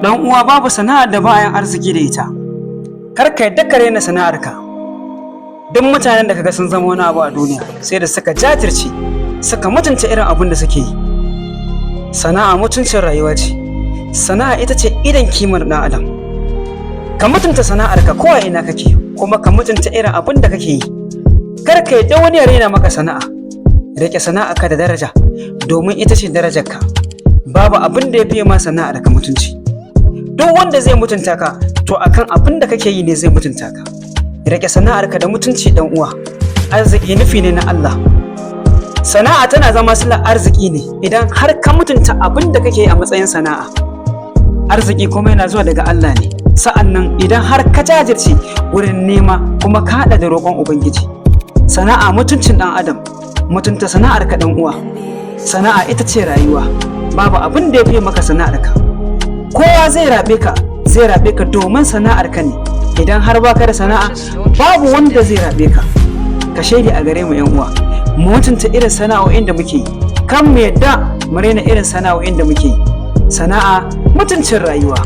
Dan uwa, babu sana'ar da bayan arziki da ita. Kar ka yadda ka raina sana'arka. Duk mutanen da kaga sun zama wani abu a duniya sai da suka jajirce, suka mutunta irin abin da suke yi. Sana'a mutuncin rayuwa ce. Sana'a ita ce idan kimar ɗan adam. Ka mutunta sana'arka ko a ina kake, kuma ka mutunta irin abin da kake yi. Kar ka yadda wani ya raina maka sana'a. Rike sana'arka da daraja, domin ita ce darajarka. Babu abin da ya fiye ma sana'ar ka mutunci. Duk wanda zai mutunta ka, to akan abin da kake yi ne zai mutunta ka. Rike sana'arka da mutunci dan uwa. Arziki nufi ne na Allah. Sana'a tana zama silar arziki ne idan har ka mutunta abin da kake yi a matsayin sana'a. Arziki kuma yana zuwa daga Allah ne. Sa'annan idan har ka jajirce wurin nema kuma ka haɗa da roƙon Ubangiji. Sana'a mutuncin ɗan adam. Mutunta sana'arka dan uwa. Sana'a ita ce rayuwa. Babu abin da ya fiye maka sana'arka. Kowa zai rabe ka domin sana'arka ne. Idan har baka da sana'a, babu wanda zai rabe ka. Ka shaidi a gare mu 'yan uwa, mu mutunta irin sana'o'in da muke yi. Kan mu yadda mu raina irin sana'o'in da muke yi. Sana'a mutuncin rayuwa.